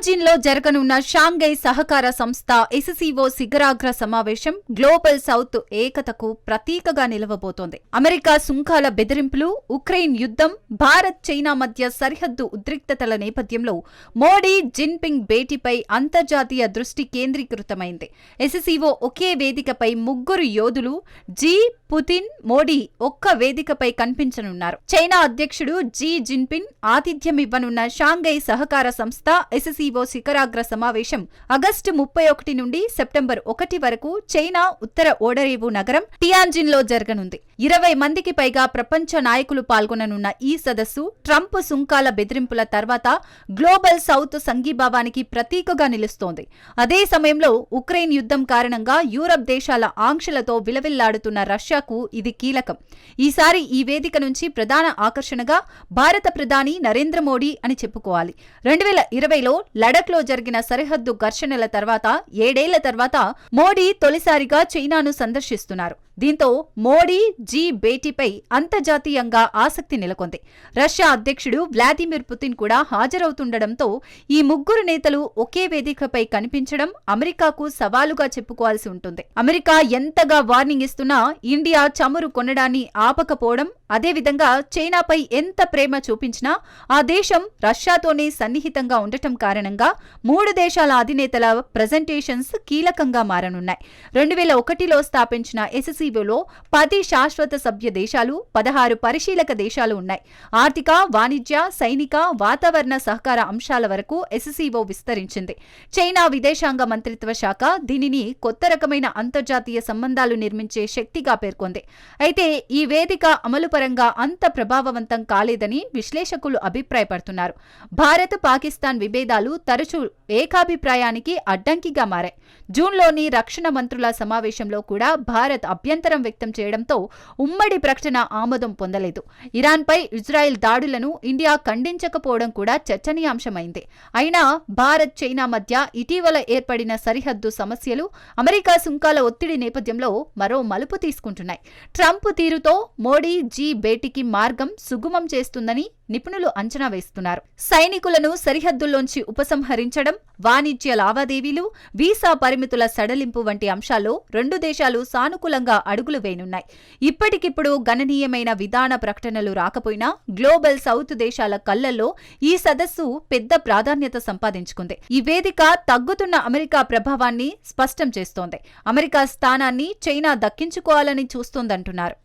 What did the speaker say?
టియాన్జిన్లో జరగనున్న షాంఘై సహకార సంస్థ SCO శిఖరాగ్ర సమావేశం గ్లోబల్ సౌత్ ఏకతకు ప్రతీకగా నిలవబోతోంది. అమెరికా సుంకాల బెదిరింపులు, ఉక్రెయిన్ యుద్ధం, భారత్ చైనా మధ్య సరిహద్దు ఉద్రిక్తతల నేపథ్యంలో మోడీ జిన్పింగ్ భేటీపై అంతర్జాతీయ దృష్టి కేంద్రీకృతమైంది. SCO ఒకే వేదికపై ముగ్గురు యోధులు జీ, పుతిన్, మోడీ ఒక్క వేదికపై కనిపించనున్నారు. చైనా అధ్యక్షుడు జీ జిన్పింగ్ ఆతిథ్యమివ్వనున్న షాంఘై సహకార సంస్థ SCO శిఖరాగ్ర సమావేశం ఆగస్టు 31 నుండి సెప్టెంబర్ 1 వరకు చైనా ఉత్తర ఓడరేవు నగరం టియాన్జిన్లో జరగనుంది. 20 మందికి పైగా ప్రపంచ నాయకులు పాల్గొననున్న ఈ సదస్సు ట్రంప్ సుంకాల బెదిరింపుల తర్వాత గ్లోబల్ సౌత్ సంఘీభావానికి ప్రతీకగా నిలుస్తోంది. అదే సమయంలో ఉక్రెయిన్ యుద్ధం కారణంగా యూరప్ దేశాల ఆంక్షలతో విలవిల్లాడుతున్న రష్యాకు ఇది కీలకం. ఈసారి ఈ వేదిక నుంచి ప్రధాన ఆకర్షణగా భారత ప్రధాని నరేంద్ర మోడీ అని చెప్పుకోవాలి. 2020లో లడఖ్లో జరిగిన సరిహద్దు ఘర్షణల తర్వాత 7 ఏళ్ల తర్వాత మోడీ తొలిసారిగా చైనాను సందర్శిస్తున్నారు. దీంతో మోడీ జీ భేటీపై అంతర్జాతీయంగా ఆసక్తి నెలకొంది. రష్యా అధ్యక్షుడు వ్లాదిమిర్ పుతిన్ కూడా హాజరవుతుండటంతో ఈ ముగ్గురు నేతలు ఒకే వేదికపై కనిపించడం అమెరికాకు సవాలుగా చెప్పుకోవాల్సి ఉంటుంది. అమెరికా ఎంతగా వార్నింగ్ ఇస్తున్నా ఇండియా చమురు కొనడాన్ని ఆపకపోవడం, అదేవిధంగా చైనాపై ఎంత ప్రేమ చూపించినా ఆ దేశం రష్యాతోనే సన్నిహితంగా ఉండటం కారణంగా మూడు దేశాల అధినేతల ప్రెజెంటేషన్స్ కీలకంగా మారనున్నాయి. 2001లో స్థాపించిన SCOలో 10 శాశ్వత సభ్య దేశాలు, 16 పరిశీలక దేశాలు ఉన్నాయి. ఆర్థిక, వాణిజ్య, సైనిక, వాతావరణ సహకార అంశాల వరకు SCO విస్తరించింది. చైనా విదేశాంగ మంత్రిత్వ శాఖ దీనిని కొత్త రకమైన అంతర్జాతీయ సంబంధాలు నిర్మించే శక్తిగా పేర్కొంది. అయితే ఈ వేదిక అమలు పరంగా అంత ప్రభావవంతం కాలేదని విశ్లేషకులు అభిప్రాయపడుతున్నారు. భారత్, పాకిస్తాన్ విభేదాలు తరచూ ఏకాభిప్రాయానికి అడ్డంకిగా మారాయి. జూన్లోని రక్షణ మంత్రుల సమావేశంలో కూడా భారత్ అభ్యంతరం వ్యక్తం చేయడంతో ఉమ్మడి ప్రకటన ఆమోదం పొందలేదు. ఇరాన్పై ఇజ్రాయెల్ దాడులను ఇండియా ఖండించకపోవడం కూడా చర్చనీయాంశమైంది. అయినా భారత్, చైనా మధ్య ఇటీవల ఏర్పడిన సరిహద్దు సమస్యలు, అమెరికా సుంకాల ఒత్తిడి నేపథ్యంలో మరో మలుపు తీసుకుంటున్నాయి. ట్రంప్ తీరుతో మోడీ జీ భేటీకి మార్గం సుగమం చేస్తుందని నిపుణులు అంచనా వేస్తున్నారు. సైనికులను సరిహద్దుల్లోంచి ఉపసంహరించడం, వాణిజ్య లావాదేవీలు, వీసా పరిమితుల సడలింపు వంటి అంశాల్లో రెండు దేశాలు సానుకూలంగా అడుగులు వేయనున్నాయి. ఇప్పటికిప్పుడు గణనీయమైన విధాన ప్రకటనలు రాకపోయినా గ్లోబల్ సౌత్ దేశాల కళ్లల్లో ఈ సదస్సు పెద్ద ప్రాధాన్యత సంపాదించుకుంది. ఈ వేదిక తగ్గుతున్న అమెరికా ప్రభావాన్ని స్పష్టం చేస్తోంది. అమెరికా స్థానాన్ని చైనా దక్కించుకోవాలని చూస్తోందంటున్నారు.